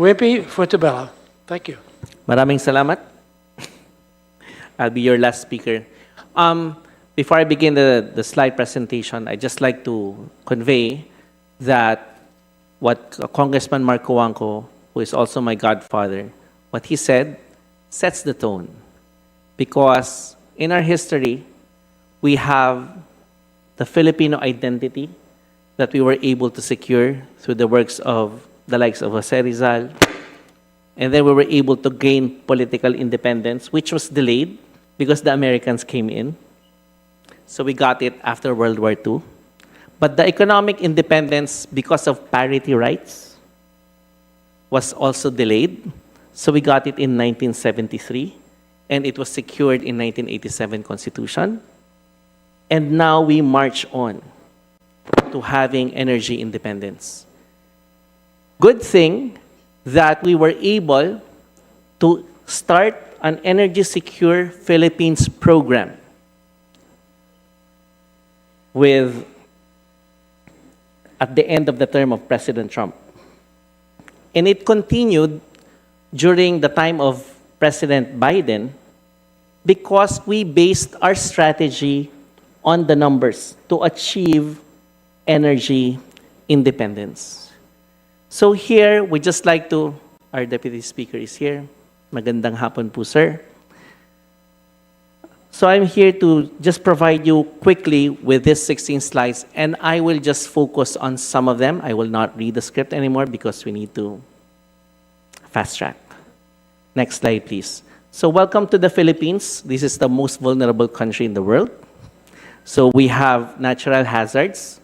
Wimpy, Fuentebella. Thank you. Maraming salamat. I'll be your last speaker. Before I begin the slide presentation, I'd just like to convey that what Congressman Marco Wangco, who is also my godfather, what he said sets the tone. Because in our history, we have the Filipino identity that we were able to secure through the works of the likes of Jose Rizal. And then we were able to gain political independence, which was delayed because the Americans came in. So we got it after World War II. But the economic independence, because of parity rights, was also delayed. So we got it in 1973, and it was secured in 1987 Constitution. And now we march on to having energy independence. Good thing that we were able to start an Energy Secure Philippines program at the end of the term of President Trump. And it continued during the time of President Biden because we based our strategy on the numbers to achieve energy independence. So here, we just like to, our Deputy Speaker is here. Magandang hapon po, sir. So I'm here to just provide you quickly with this 16 slides, and I will just focus on some of them. I will not read the script anymore because we need to fast track. Next slide, please. So welcome to the Philippines. This is the most vulnerable country in the world. So we have natural hazards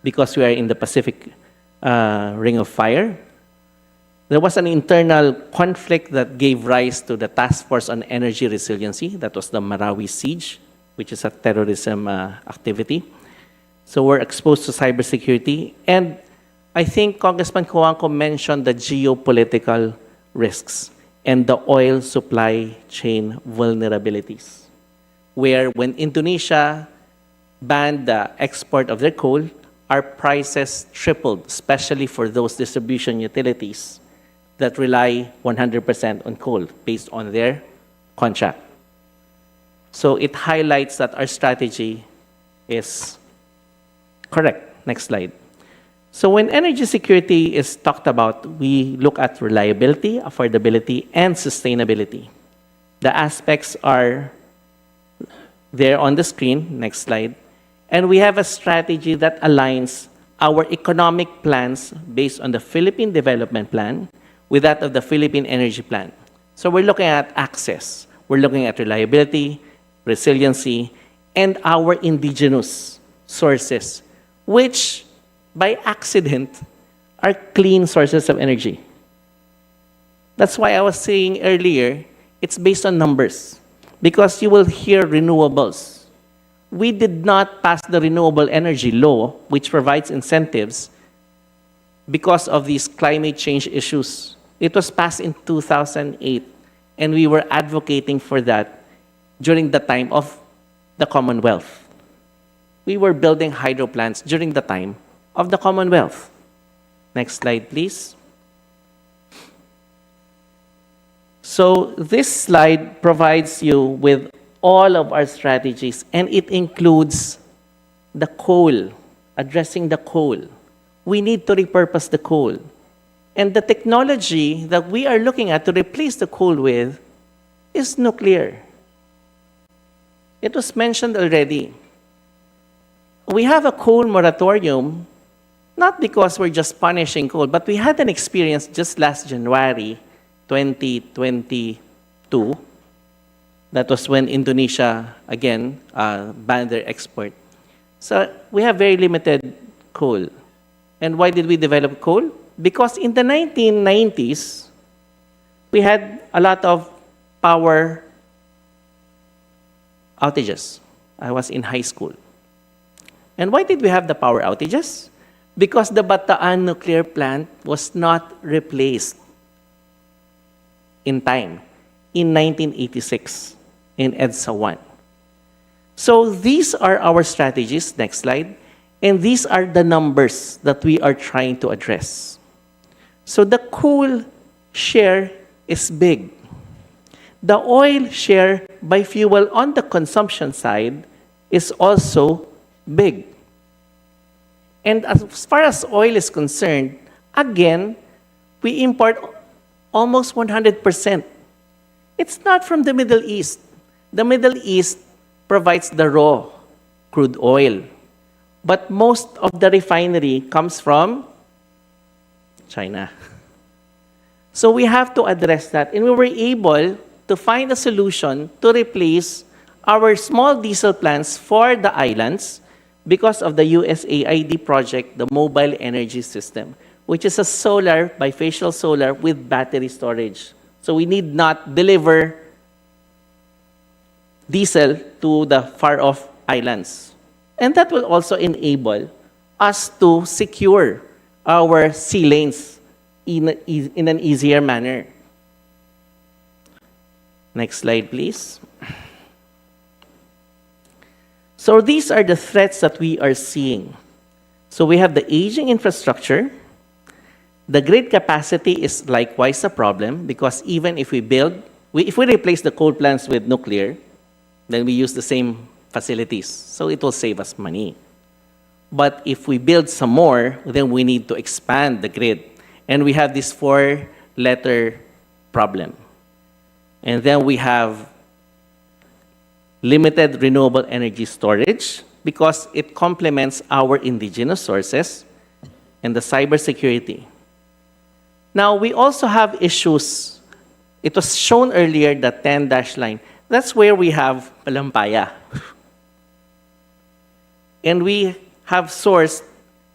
because we are in the Pacific Ring of Fire. There was an internal conflict that gave rise to the Task Force on Energy Resiliency. That was the Marawi Siege, which is a terrorism activity. So we're exposed to cybersecurity. And I think Congressman Coanco mentioned the geopolitical risks and the oil supply chain vulnerabilities, where when Indonesia banned the export of their coal, our prices tripled, especially for those distribution utilities that rely 100% on coal based on their contract. So it highlights that our strategy is correct. Next slide. So when energy security is talked about, we look at reliability, affordability, and sustainability. The aspects are there on the screen. Next slide. And we have a strategy that aligns our economic plans based on the Philippine Development Plan with that of the Philippine Energy Plan. So we're looking at access. We're looking at reliability, resiliency, and our indigenous sources, which by accident are clean sources of energy. That's why I was saying earlier, it's based on numbers, because you will hear renewables. We did not pass the renewable energy law, which provides incentives because of these climate change issues. It was passed in 2008, and we were advocating for that during the time of the Commonwealth. We were building hydro plants during the time of the Commonwealth. Next slide, please. So this slide provides you with all of our strategies, and it includes the coal, addressing the coal. We need to repurpose the coal. And the technology that we are looking at to replace the coal with is nuclear. It was mentioned already. We have a coal moratorium, not because we're just punishing coal, but we had an experience just last January 2022. That was when Indonesia, again, banned their export. So we have very limited coal. And why did we develop coal? Because in the 1990s, we had a lot of power outages. I was in high school. And why did we have the power outages? Because the Bataan nuclear plant was not replaced in time, in 1986, in EDSA 1. So these are our strategies. Next slide. And these are the numbers that we are trying to address. So the coal share is big. The oil share by fuel on the consumption side is also big. And as far as oil is concerned, again, we import almost 100%. It's not from the Middle East. The Middle East provides the raw crude oil. But most of the refinery comes from China. So we have to address that. And we were able to find a solution to replace our small diesel plants for the islands because of the USAID project, the Mobile Energy System, which is a solar, bifacial solar with battery storage. So we need not deliver diesel to the far-off islands. And that will also enable us to secure our sea lanes in an easier manner. Next slide, please. So these are the threats that we are seeing. So we have the aging infrastructure. The grid capacity is likewise a problem because even if we replace the coal plants with nuclear, then we use the same facilities. So it will save us money. But if we build some more, then we need to expand the grid. And we have this 4-letter problem. And then we have limited renewable energy storage because it complements our indigenous sources and the cybersecurity. Now, we also have issues. It was shown earlier, the 10-dash line. That's where we have Palampaya. And we have sourced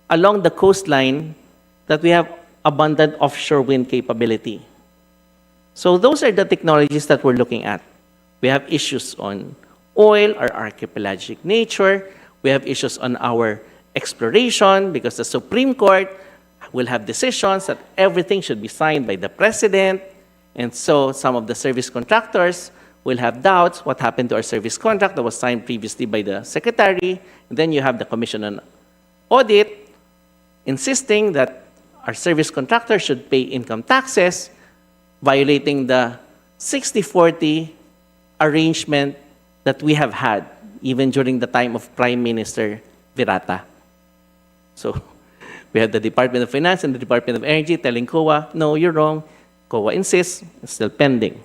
along the coastline that we have abundant offshore wind capability. So those are the technologies that we're looking at. We have issues on oil, our archipelagic nature. We have issues on our exploration because the Supreme Court will have decisions that everything should be signed by the president. And so some of the service contractors will have doubts what happened to our service contract that was signed previously by the secretary. And then you have the Commission on Audit insisting that our service contractor should pay income taxes, violating the 60-40 arrangement that we have had even during the time of Prime Minister Virata. So we have the Department of Finance and the Department of Energy telling COA, no, you're wrong. COA insists, it's still pending.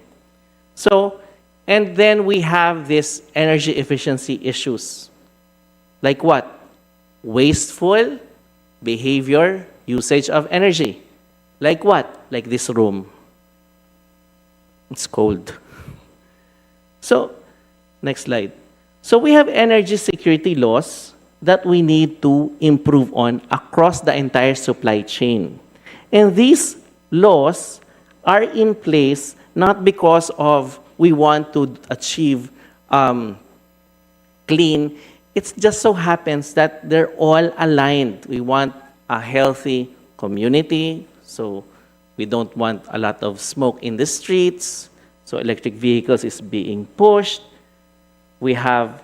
So, and then we have these energy efficiency issues. Like what? Wasteful behavior, usage of energy. Like what? Like this room. It's cold. So, next slide. So we have energy security laws that we need to improve on across the entire supply chain. And these laws are in place not because of we want to achieve clean. It just so happens that they're all aligned. We want a healthy community, so we don't want a lot of smoke in the streets. So electric vehicles is being pushed. We have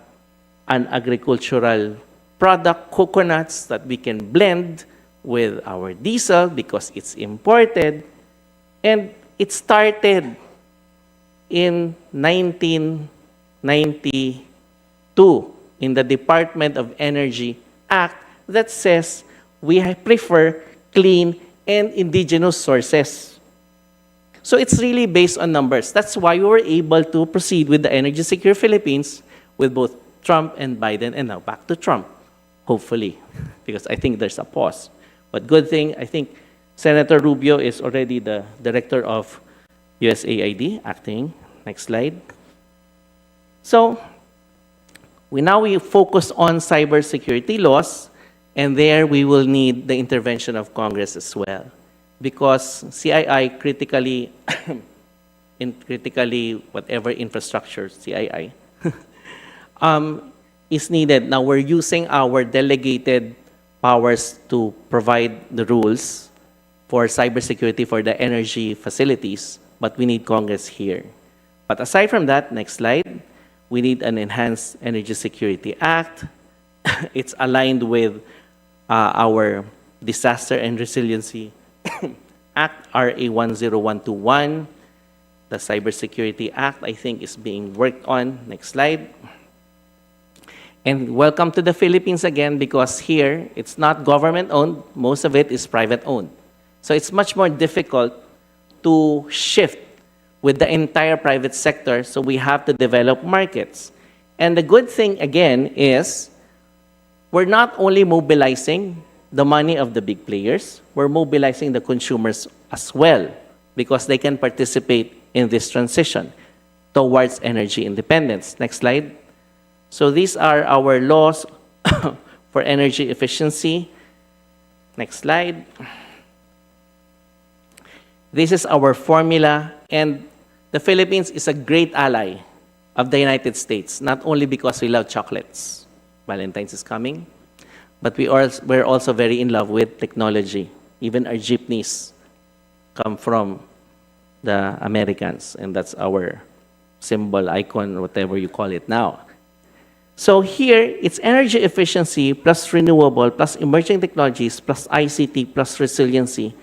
an agricultural product, coconuts, that we can blend with our diesel because it's imported. And it started in 1992 in the Department of Energy Act that says we prefer clean and indigenous sources. So it's really based on numbers. That's why we were able to proceed with the Energy Secure Philippines with both Trump and Biden, and now back to Trump, hopefully, because I think there's a pause. But good thing, I think Senator Rubio is already the director of USAID, acting. Next slide. So we focus on cybersecurity laws, and there we will need the intervention of Congress as well, because CII critically, whatever infrastructure CII is needed. Now we're using our delegated powers to provide the rules for cybersecurity for the energy facilities, but we need Congress here. But aside from that, next slide, we need an enhanced Energy Security Act. It's aligned with our disaster and resiliency Act, RA 10121, the Cybersecurity Act, I think, is being worked on. Next slide. And welcome to the Philippines again, because here, it's not government-owned. Most of it is private-owned. So it's much more difficult to shift with the entire private sector, so we have to develop markets. And the good thing, again, is we're not only mobilizing the money of the big players, we're mobilizing the consumers as well, because they can participate in this transition towards energy independence. Next slide. So these are our laws for energy efficiency. Next slide. This is our formula, and the Philippines is a great ally of the United States, not only because we love chocolates, Valentine's is coming, but we're also very in love with technology. Even our jeepneys come from the Americans, and that's our symbol, icon, whatever you call it now. So here, it's energy efficiency plus renewable plus emerging technologies plus ICT plus resiliency,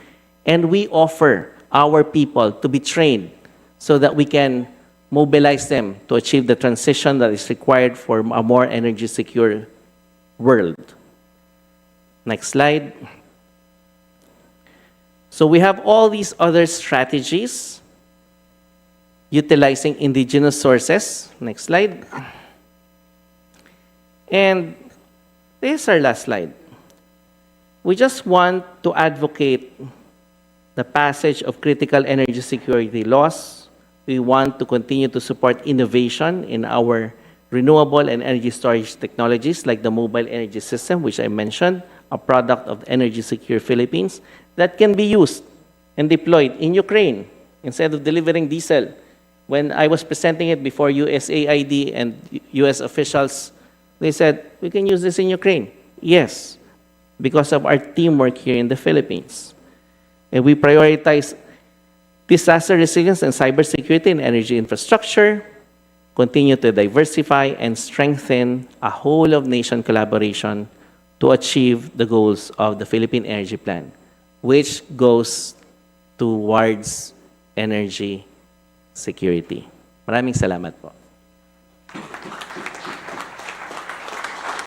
and we offer our people to be trained so that we can mobilize them to achieve the transition that is required for a more energy secure world. Next slide. So we have all these other strategies utilizing indigenous sources. Next slide. And this is our last slide. We just want to advocate the passage of critical energy security laws. We want to continue to support innovation in our renewable and energy storage technologies like the mobile energy system, which I mentioned, a product of Energy Secure Philippines, that can be used and deployed in Ukraine instead of delivering diesel. When I was presenting it before USAID and US officials, they said, we can use this in Ukraine. Yes, because of our teamwork here in the Philippines. And we prioritize disaster resilience and cybersecurity and energy infrastructure, continue to diversify and strengthen a whole-of-nation collaboration to achieve the goals of the Philippine Energy Plan, which goes towards energy security. Maraming salamat po.